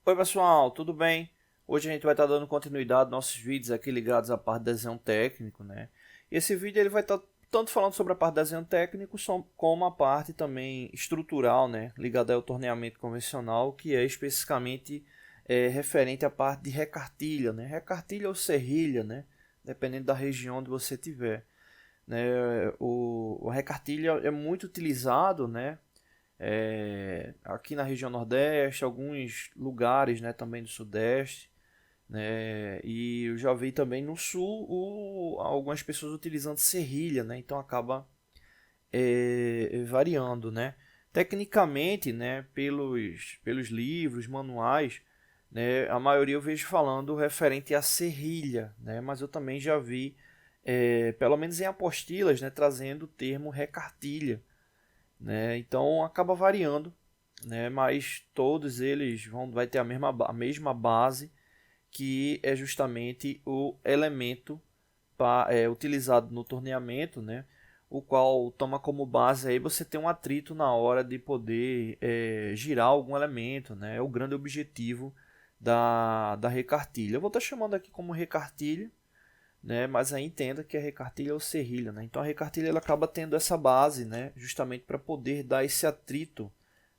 Oi pessoal, tudo bem? Hoje a gente vai estar dando continuidade aos nossos vídeos aqui ligados à parte de desenho técnico, né? E esse vídeo ele vai estar tanto falando sobre a parte de desenho técnico como a parte também estrutural, né? Ligada ao torneamento convencional, que é especificamente referente à parte de recartilha, né? Recartilha ou serrilha, né? Dependendo da região onde você tiver, né? O recartilha é muito utilizado, né? Aqui na região Nordeste, alguns lugares, né, também do Sudeste, né, e eu já vi também no Sul algumas pessoas utilizando serrilha, né, então acaba variando, né. Tecnicamente, né, pelos livros, manuais, né, a maioria eu vejo falando referente à serrilha, né, mas eu também já vi, pelo menos em apostilas, né, trazendo o termo recartilha, né? Então acaba variando, né? Mas todos eles vai ter a mesma base, que é justamente o elemento utilizado no torneamento, né? O qual toma como base aí você ter um atrito na hora de poder girar algum elemento, né? É o grande objetivo da recartilha. Eu vou estar chamando aqui como recartilha, né? Mas aí entenda que a recartilha ou serrilha, né? Então a recartilha ela acaba tendo essa base, né? Justamente para poder dar esse atrito,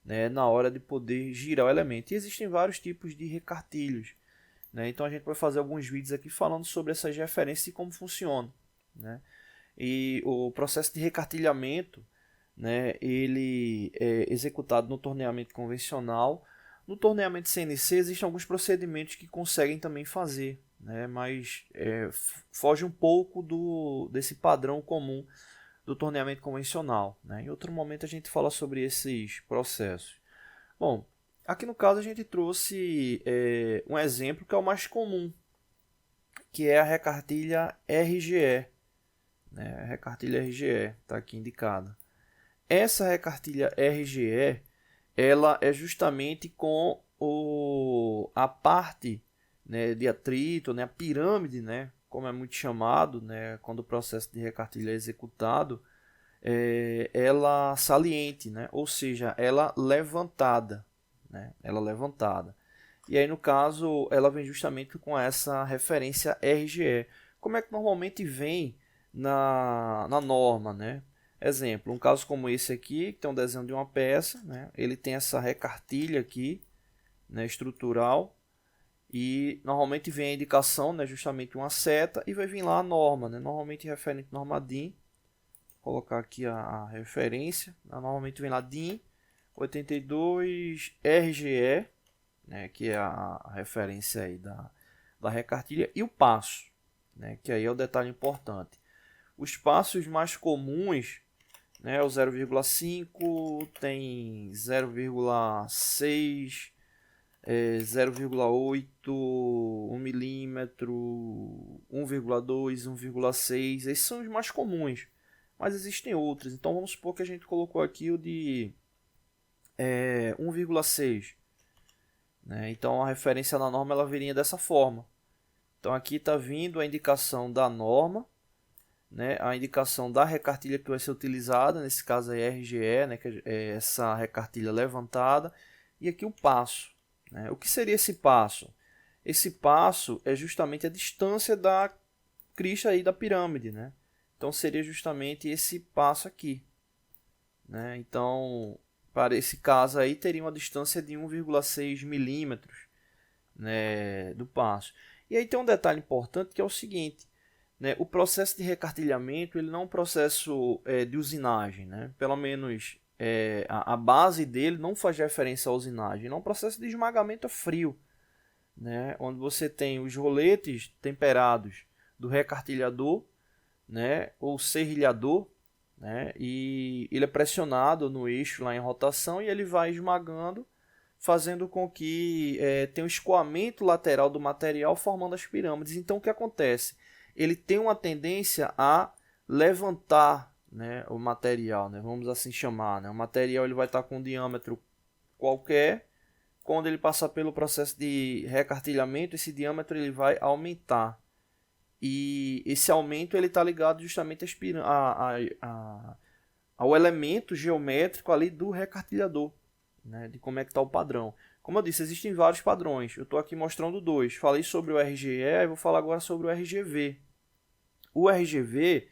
né? Na hora de poder girar o elemento. E existem vários tipos de recartilhos, né? Então a gente vai fazer alguns vídeos aqui falando sobre essas referências e como funciona, né? E o processo de recartilhamento, né? Ele é executado no torneamento convencional. No torneamento CNC existem alguns procedimentos que conseguem também fazer, né? Mas foge um pouco desse padrão comum do torneamento convencional, né? Em outro momento a gente fala sobre esses processos. Bom, aqui no caso a gente trouxe um exemplo que é o mais comum, que é a recartilha RGE, né? A recartilha RGE está aqui indicada. Essa recartilha RGE ela é justamente com a parte, né, de atrito, né, a pirâmide, né, como é muito chamado, né, quando o processo de recartilha é executado, ela saliente, né, ou seja, ela levantada, né, ela levantada. E aí no caso ela vem justamente com essa referência RGE. Como é que normalmente vem na norma, né? Exemplo, um caso como esse aqui, que tem um desenho de uma peça, né? Ele tem essa recartilha aqui, né, estrutural, e normalmente vem a indicação, né, justamente uma seta, e vai vir lá a norma, né? Normalmente referente norma DIN, vou colocar aqui a referência, normalmente vem lá DIN 82 RGE, né, que é a referência aí da recartilha, e o passo, né, que aí é o detalhe importante. Os passos mais comuns, né, o 0,5, tem 0,6, 0,8, 1 milímetro, 1,2, 1,6. Esses são os mais comuns, mas existem outros. Então vamos supor que a gente colocou aqui o de 1,6. Né? Então a referência na norma ela viria dessa forma. Então aqui está vindo a indicação da norma, né? A indicação da recartilha que vai ser utilizada, nesse caso aí RGE, né? Que é essa recartilha levantada, e aqui o passo. Né? O que seria esse passo? Esse passo é justamente a distância da crista aí da pirâmide. Né? Então seria justamente esse passo aqui. Né? Então, para esse caso aí, teria uma distância de 1,6 milímetros, né, do passo. E aí tem um detalhe importante que é o seguinte, né, o processo de recartilhamento ele não é um processo de usinagem, né, pelo menos a base dele não faz referência à usinagem, não é um processo de esmagamento a frio, né, onde você tem os roletes temperados do recartilhador, né, ou serrilhador, né, e ele é pressionado no eixo lá em rotação e ele vai esmagando, fazendo com que tenha um escoamento lateral do material formando as pirâmides. Então o que acontece? Ele tem uma tendência a levantar, né, o material, né, vamos assim chamar. Né? O material ele vai estar com um diâmetro qualquer, quando ele passar pelo processo de recartilhamento, esse diâmetro ele vai aumentar. E esse aumento ele está ligado justamente ao elemento geométrico ali do recartilhador, né, de como é que está o padrão. Como eu disse, existem vários padrões. Eu estou aqui mostrando dois. Falei sobre o RGE e vou falar agora sobre o RGV. O RGV,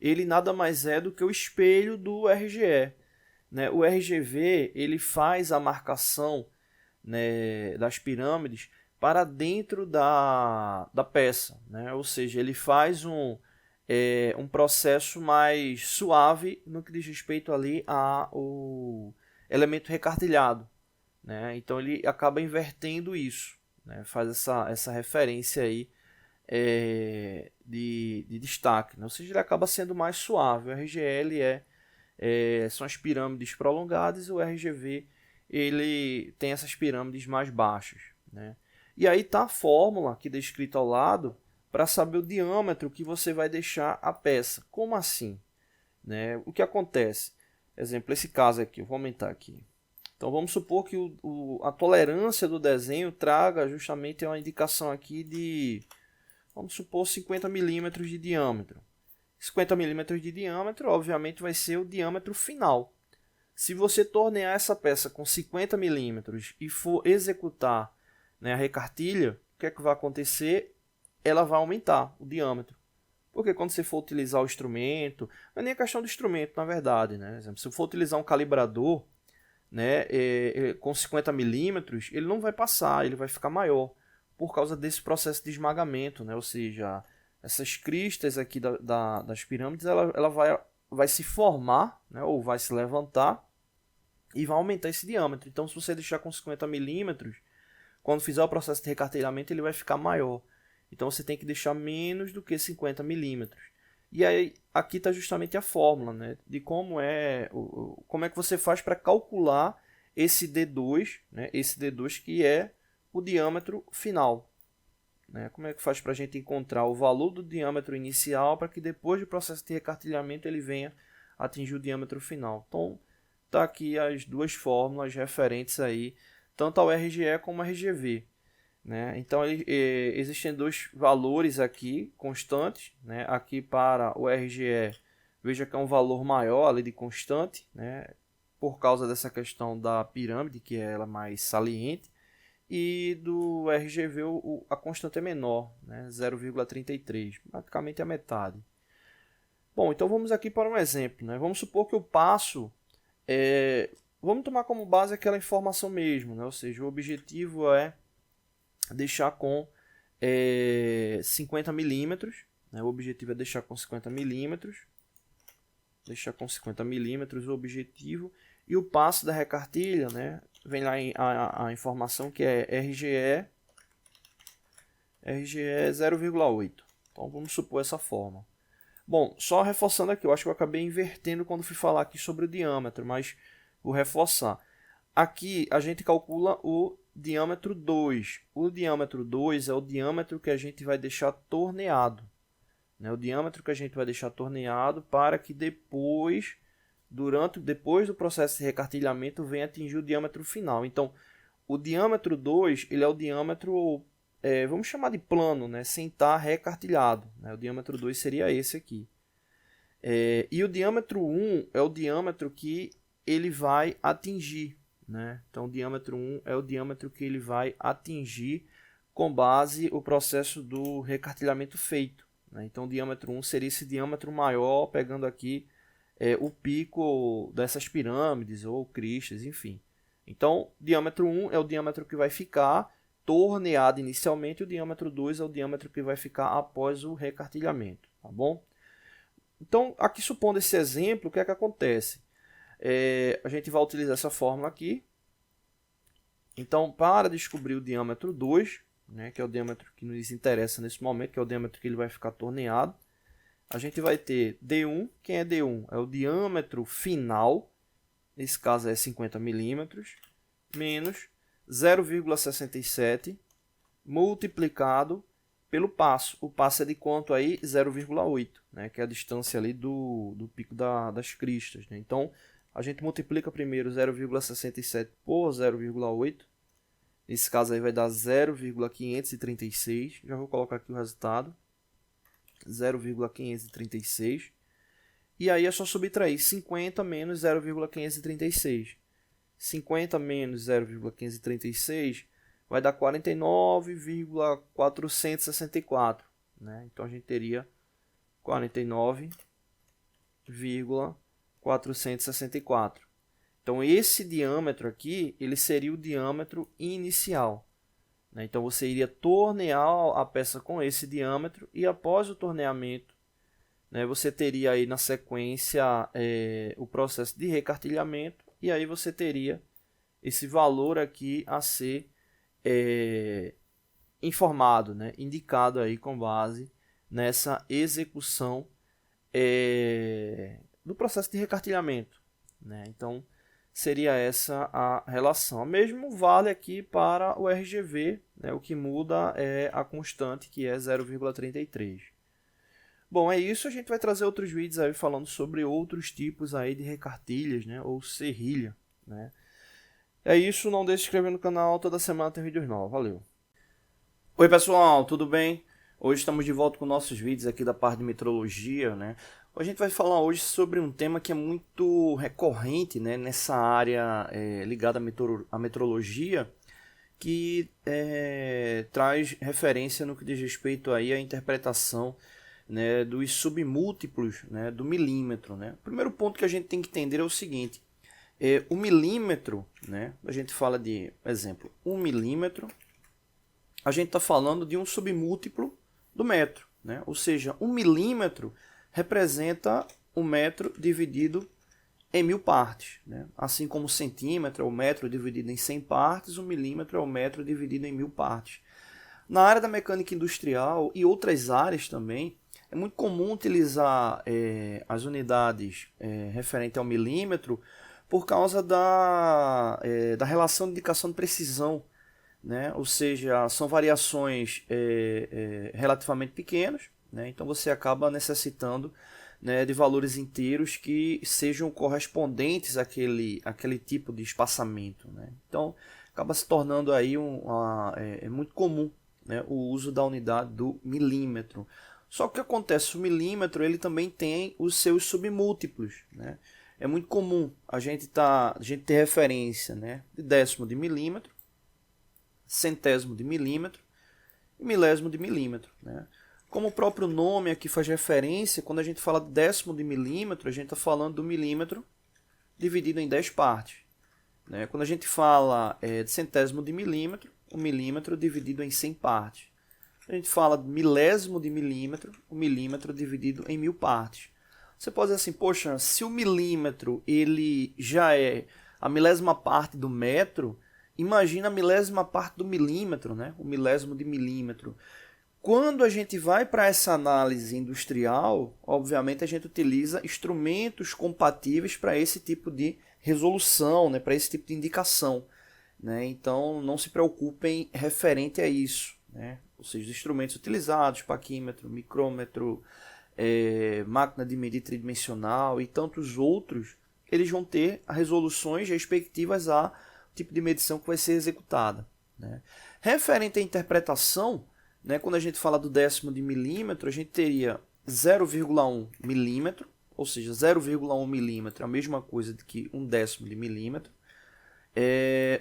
ele nada mais é do que o espelho do RGE. Né? O RGV, ele faz a marcação, né, das pirâmides para dentro da peça. Né? Ou seja, ele faz um processo mais suave no que diz respeito ali ao elemento recartilhado. Né? Então ele acaba invertendo isso, né? Faz essa referência aí de destaque, né? Ou seja, ele acaba sendo mais suave. O RGL são as pirâmides prolongadas, e o RGV ele tem essas pirâmides mais baixas. Né? E aí está a fórmula aqui descrita ao lado para saber o diâmetro que você vai deixar a peça. Como assim? Né? O que acontece? Exemplo, esse caso aqui, eu vou aumentar aqui. Então vamos supor que a tolerância do desenho traga justamente uma indicação aqui de, vamos supor, 50 milímetros de diâmetro. 50 milímetros de diâmetro, obviamente, vai ser o diâmetro final. Se você tornear essa peça com 50 milímetros e for executar, né, a recartilha, o que é que vai acontecer? Ela vai aumentar o diâmetro. Porque quando você for utilizar o instrumento, não é nem a questão do instrumento, na verdade. Né? Exemplo, se eu for utilizar um calibrador, né, com 50 milímetros, ele não vai passar, ele vai ficar maior, por causa desse processo de esmagamento, né? Ou seja, essas cristas aqui das pirâmides, ela vai se formar, né, ou vai se levantar, e vai aumentar esse diâmetro. Então, se você deixar com 50 milímetros, quando fizer o processo de recartelhamento, ele vai ficar maior. Então, você tem que deixar menos do que 50 milímetros. E aí, aqui está justamente a fórmula, né, de como é que você faz para calcular esse D2, né, esse D2 que é o diâmetro final. Né? Como é que faz para a gente encontrar o valor do diâmetro inicial para que depois do processo de recartilhamento ele venha atingir o diâmetro final. Então, está aqui as duas fórmulas referentes aí, tanto ao RGE como ao RGV. Né? Então, existem dois valores aqui constantes. Né? Aqui para o RGE, veja que é um valor maior ali de constante, né? Por causa dessa questão da pirâmide, que é ela mais saliente. E do RGV a constante é menor, né? 0,33, praticamente a metade. Bom, então vamos aqui para um exemplo. Né? Vamos supor que o passo... vamos tomar como base aquela informação mesmo. Né? Ou seja, o objetivo é deixar com 50 milímetros. Né? O objetivo é deixar com 50 milímetros. Deixar com 50 milímetros o objetivo. E o passo da recartilha, né? Vem lá a informação que é RGE 0,8. Então vamos supor essa forma. Bom, só reforçando aqui, eu acho que eu acabei invertendo quando fui falar aqui sobre o diâmetro, mas vou reforçar. Aqui a gente calcula o diâmetro 2. O diâmetro 2 é o diâmetro que a gente vai deixar torneado. Né? O diâmetro que a gente vai deixar torneado para que depois do processo de recartilhamento venha atingir o diâmetro final. Então, o diâmetro 2 ele é o diâmetro, vamos chamar de plano, né? Sem estar recartilhado. Né? O diâmetro 2 seria esse aqui. E o diâmetro 1 é o diâmetro que ele vai atingir. Né? Então, o diâmetro 1 é o diâmetro que ele vai atingir com base o processo do recartilhamento feito. Né? Então, o diâmetro 1 seria esse diâmetro maior, pegando aqui o pico dessas pirâmides ou cristas, enfim. Então, diâmetro 1 é o diâmetro que vai ficar torneado inicialmente, e o diâmetro 2 é o diâmetro que vai ficar após o recartilhamento. Tá bom? Então, aqui supondo esse exemplo, o que é que acontece? A gente vai utilizar essa fórmula aqui. Então, para descobrir o diâmetro 2, né, que é o diâmetro que nos interessa nesse momento, que é o diâmetro que ele vai ficar torneado, a gente vai ter D1. Quem é D1? É o diâmetro final, nesse caso é 50 milímetros, menos 0,67 multiplicado pelo passo. O passo é de quanto aí? 0,8, né? Que é a distância ali do pico das cristas. Né? Então, a gente multiplica primeiro 0,67 por 0,8. Nesse caso aí vai dar 0,536. Já vou colocar aqui o resultado. 0,536. E aí é só subtrair 50 menos 0,536. 50 menos 0,1536 vai dar 49,464, né? Então a gente teria 49,464. Então esse diâmetro aqui, ele seria o diâmetro inicial, né? Então você iria tornear a peça com esse diâmetro e após o torneamento, né, você teria aí na sequência o processo de recartilhamento e aí você teria esse valor aqui a ser informado, né, indicado aí com base nessa execução do processo de recartilhamento, né? Então seria essa a relação. O mesmo vale aqui para o RGV, né? O que muda é a constante, que é 0,33. Bom, é isso. A gente vai trazer outros vídeos aí falando sobre outros tipos aí de recartilhas, né? Ou serrilha, né? É isso. Não deixe de se inscrever no canal. Toda semana tem vídeos novos. Valeu! Oi pessoal, tudo bem? Hoje estamos de volta com nossos vídeos aqui da parte de metrologia, né? A gente vai falar hoje sobre um tema que é muito recorrente, né, nessa área ligada à metrologia, que traz referência no que diz respeito aí à interpretação, né, dos submúltiplos, né, do milímetro, né? O primeiro ponto que a gente tem que entender é o seguinte: o milímetro, né, a gente fala de, exemplo, 1 milímetro, a gente está falando de um submúltiplo do metro, né? Ou seja, 1 milímetro representa 1 metro dividido em 1000 partes, né? Assim como o centímetro é o metro dividido em 100 partes, o milímetro é o metro dividido em 1000 partes. Na área da mecânica industrial e outras áreas também, é muito comum utilizar as unidades referente ao milímetro por causa da relação de indicação de precisão, né? Ou seja, são variações relativamente pequenas, né? Então você acaba necessitando, né, de valores inteiros que sejam correspondentes àquele tipo de espaçamento, né? Então acaba se tornando aí muito comum, né, o uso da unidade do milímetro. Só que o que acontece, o milímetro ele também tem os seus submúltiplos, né? É muito comum a gente ter referência, né, de décimo de milímetro, centésimo de milímetro e milésimo de milímetro, né? Como o próprio nome aqui faz referência, quando a gente fala de décimo de milímetro, a gente está falando do milímetro dividido em 10 partes, né? Quando a gente fala de centésimo de milímetro, o milímetro dividido em 100 partes. A gente fala de milésimo de milímetro, o milímetro dividido em 1000 partes. Você pode dizer assim, poxa, se o milímetro ele já é a milésima parte do metro, imagina a milésima parte do milímetro, né? O milésimo de milímetro. Quando a gente vai para essa análise industrial, obviamente a gente utiliza instrumentos compatíveis para esse tipo de resolução, né? Para esse tipo de indicação, né? Então não se preocupem referente a isso, né? Ou seja, os instrumentos utilizados, paquímetro, micrômetro, máquina de medir tridimensional e tantos outros, eles vão ter as resoluções respectivas a tipo de medição que vai ser executada, né? Referente à interpretação, né, quando a gente fala do décimo de milímetro, a gente teria 0,1 milímetro, ou seja, 0,1 milímetro é a mesma coisa que um décimo de milímetro.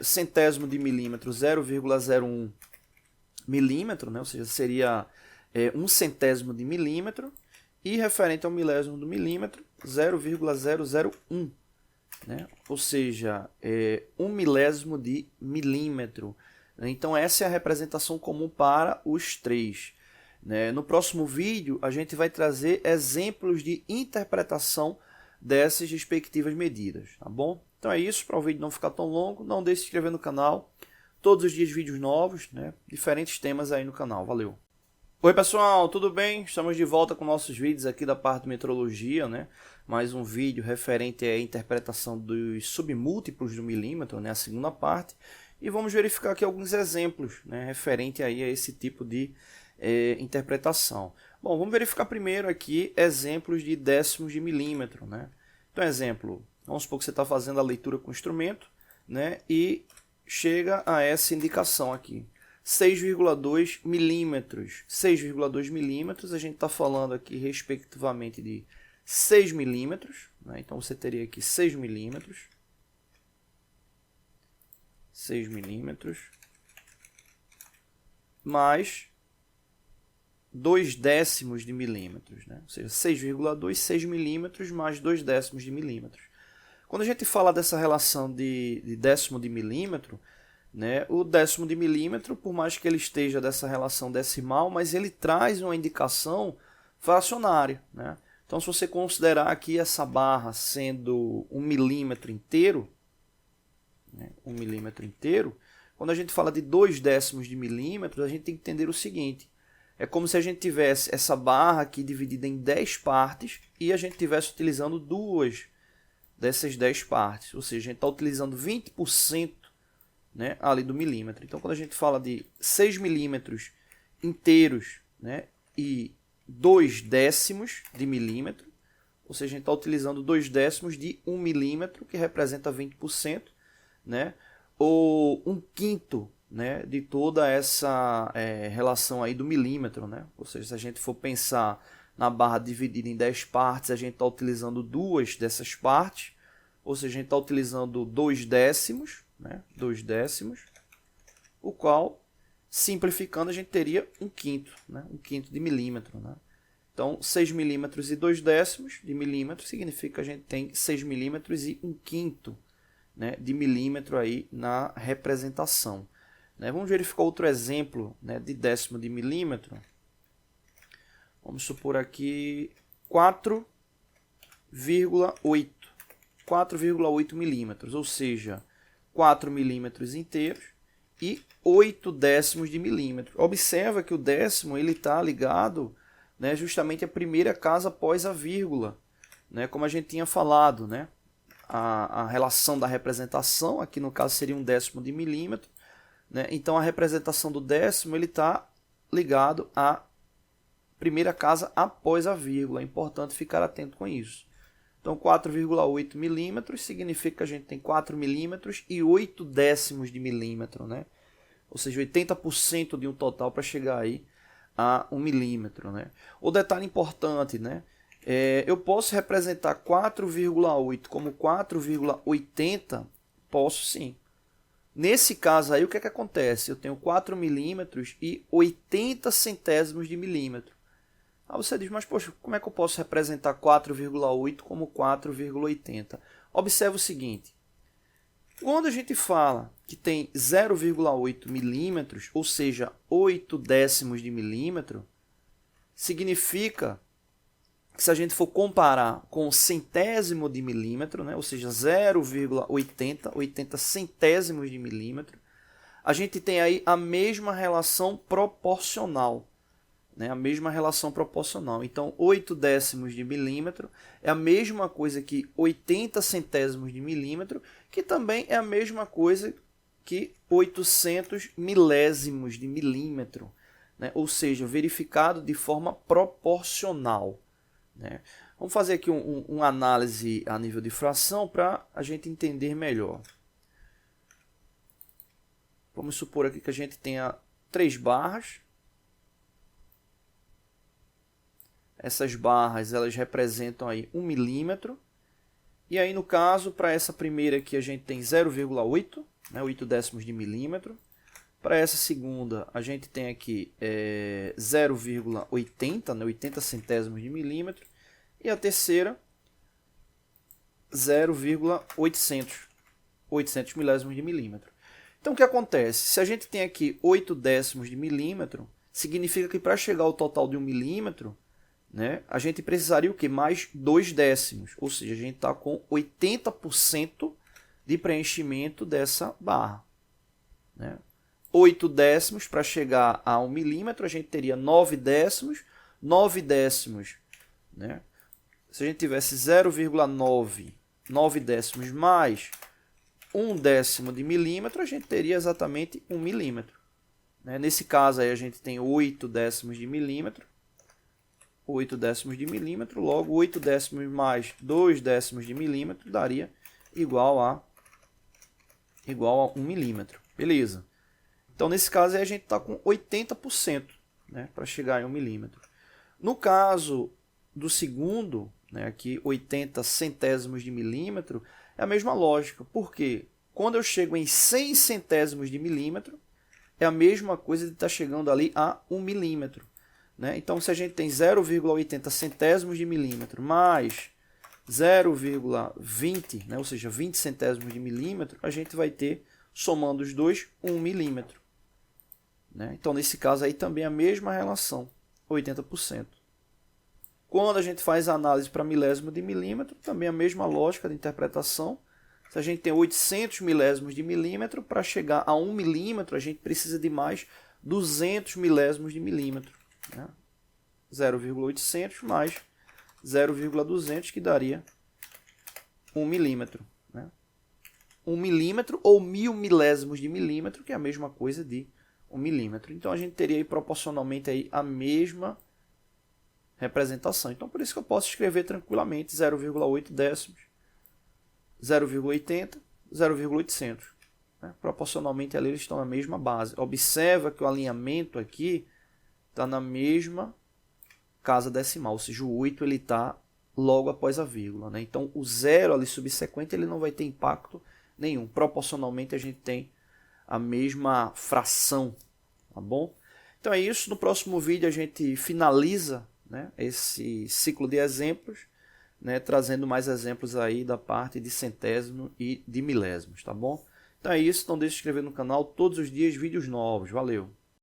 Centésimo de milímetro, 0,01 milímetro, né, ou seja, seria um centésimo de milímetro. E referente ao milésimo do milímetro, 0,001. Né? Ou seja, um milésimo de milímetro. Então essa é a representação comum para os três, né? No próximo vídeo a gente vai trazer exemplos de interpretação dessas respectivas medidas, tá bom? Então é isso, para o vídeo não ficar tão longo, não deixe de se inscrever no canal, todos os dias vídeos novos, né? Diferentes temas aí no canal, valeu! Oi pessoal, tudo bem? Estamos de volta com nossos vídeos aqui da parte de metrologia, né? Mais um vídeo referente à interpretação dos submúltiplos do milímetro, né? A segunda parte. E vamos verificar aqui alguns exemplos, né? Referente aí a esse tipo de interpretação. Bom, vamos verificar primeiro aqui exemplos de décimos de milímetro, né? Então, exemplo, vamos supor que você está fazendo a leitura com o instrumento, né? E chega a essa indicação aqui. 6,2 milímetros. 6,2 milímetros, a gente está falando aqui respectivamente de 6 milímetros, né? Então você teria aqui 6 milímetros. 6 milímetros, mais 2 décimos de milímetros, né? Ou seja, 6,2, 6 milímetros mais 2 décimos de milímetros. Quando a gente fala dessa relação de décimo de milímetro, né, o décimo de milímetro, por mais que ele esteja dessa relação decimal, mas ele traz uma indicação fracionária, né? Então, se você considerar aqui essa barra sendo 1 milímetro inteiro, né, 1 milímetro inteiro, quando a gente fala de 2 décimos de milímetro, a gente tem que entender o seguinte: é como se a gente tivesse essa barra aqui dividida em 10 partes e a gente estivesse utilizando duas dessas 10 partes, ou seja, a gente está utilizando 20%, né, ali do milímetro. Então, quando a gente fala de 6 milímetros inteiros, né, e 2 décimos de milímetro, ou seja, a gente está utilizando 2 décimos de 1 milímetro, que representa 20%, né, ou 1/5, né, de toda essa relação aí do milímetro, né? Ou seja, se a gente for pensar na barra dividida em 10 partes, a gente está utilizando duas dessas partes, ou seja, a gente está utilizando 2 décimos, né? 2 décimos, o qual, simplificando, a gente teria 1/5, né? 1/5 de milímetro, né? Então, 6 milímetros e 2 décimos de milímetro significa que a gente tem 6 milímetros e 1/5, né, de milímetro aí na representação. Né? Vamos verificar outro exemplo, né, de décimo de milímetro. Vamos supor aqui 4,8 milímetros, ou seja, 4 milímetros inteiros e 8 décimos de milímetro. Observa que o décimo está ligado, né, justamente à primeira casa após a vírgula, né, como a gente tinha falado, né, a relação da representação, aqui no caso seria 1 décimo de milímetro, né, então a representação do décimo está ligado à primeira casa após a vírgula, é importante ficar atento com isso. Então 4,8 milímetros significa que a gente tem 4 milímetros e 8 décimos de milímetro, né? Ou seja, 80% de um total para chegar aí a 1 milímetro, né? O detalhe importante, né? Eu posso representar 4,8 como 4,80? Posso sim. Nesse caso aí, o que é que acontece? Eu tenho 4 milímetros e 80 centésimos de milímetro. Aí você diz, mas poxa, como é que eu posso representar 4,8 como 4,80? Observe o seguinte. Quando a gente fala que tem 0,8 milímetros, ou seja, 8 décimos de milímetro, significa que se a gente for comparar com o centésimo de milímetro, né, ou seja, 0,80 centésimos de milímetro, a gente tem aí a mesma relação proporcional. Né, a mesma relação proporcional. Então, 8 décimos de milímetro é a mesma coisa que 80 centésimos de milímetro, que também é a mesma coisa que 800 milésimos de milímetro. Né, ou seja, verificado de forma proporcional. Né. Vamos fazer aqui uma análise a nível de fração para a gente entender melhor. Vamos supor aqui que a gente tenha 3 barras. Essas barras elas representam aí 1 milímetro. E aí, no caso, para essa primeira aqui, a gente tem 0,8, né, 8 décimos de milímetro. Para essa segunda, a gente tem aqui 0,80, né, 80 centésimos de milímetro. E a terceira, 0,800, 800 milésimos de milímetro. Então, o que acontece? Se a gente tem aqui 8 décimos de milímetro, significa que para chegar ao total de 1 milímetro, né, a gente precisaria o quê? Mais 2 décimos. Ou seja, a gente está com 80% de preenchimento dessa barra. Né? 8 décimos para chegar a 1 milímetro, a gente teria 9 décimos. 9 décimos, né? Se a gente tivesse 0,9 décimos mais 1 décimo de milímetro, a gente teria exatamente 1 milímetro. Né? Nesse caso, aí, a gente tem 8 décimos de milímetro. 8 décimos de milímetro, logo 8 décimos mais 2 décimos de milímetro daria igual a 1 milímetro. Beleza. Então, nesse caso, aí a gente está com 80%, né, para chegar em 1 milímetro. No caso do segundo, né, aqui 80 centésimos de milímetro, é a mesma lógica. Por quê? Quando eu chego em 100 centésimos de milímetro, é a mesma coisa de estar chegando ali a 1 milímetro. Né? Então, se a gente tem 0,80 centésimos de milímetro mais 0,20, né? Ou seja, 20 centésimos de milímetro, a gente vai ter, somando os dois, 1 milímetro. Né? Então, nesse caso aí também a mesma relação, 80%. Quando a gente faz a análise para milésimo de milímetro, também a mesma lógica de interpretação. Se a gente tem 800 milésimos de milímetro, para chegar a 1 milímetro, a gente precisa de mais 200 milésimos de milímetro. Né? 0,800 mais 0,200, que daria 1 milímetro. Né? 1 milímetro ou 1000 milésimos de milímetro, que é a mesma coisa de 1 milímetro. Então, a gente teria aí, proporcionalmente aí, a mesma representação. Então, por isso que eu posso escrever tranquilamente 0,8 décimos, 0,80, 0,800. Né? Proporcionalmente ali eles estão na mesma base. Observa que o alinhamento aqui está na mesma casa decimal, ou seja, o 8 está logo após a vírgula. Né? Então, o zero ali subsequente ele não vai ter impacto nenhum. Proporcionalmente a gente tem a mesma fração. Tá bom? Então é isso. No próximo vídeo a gente finaliza, né, esse ciclo de exemplos, né, trazendo mais exemplos aí da parte de centésimo e de milésimos, tá bom? Então é isso, não deixe de se inscrever no canal, todos os dias vídeos novos, valeu!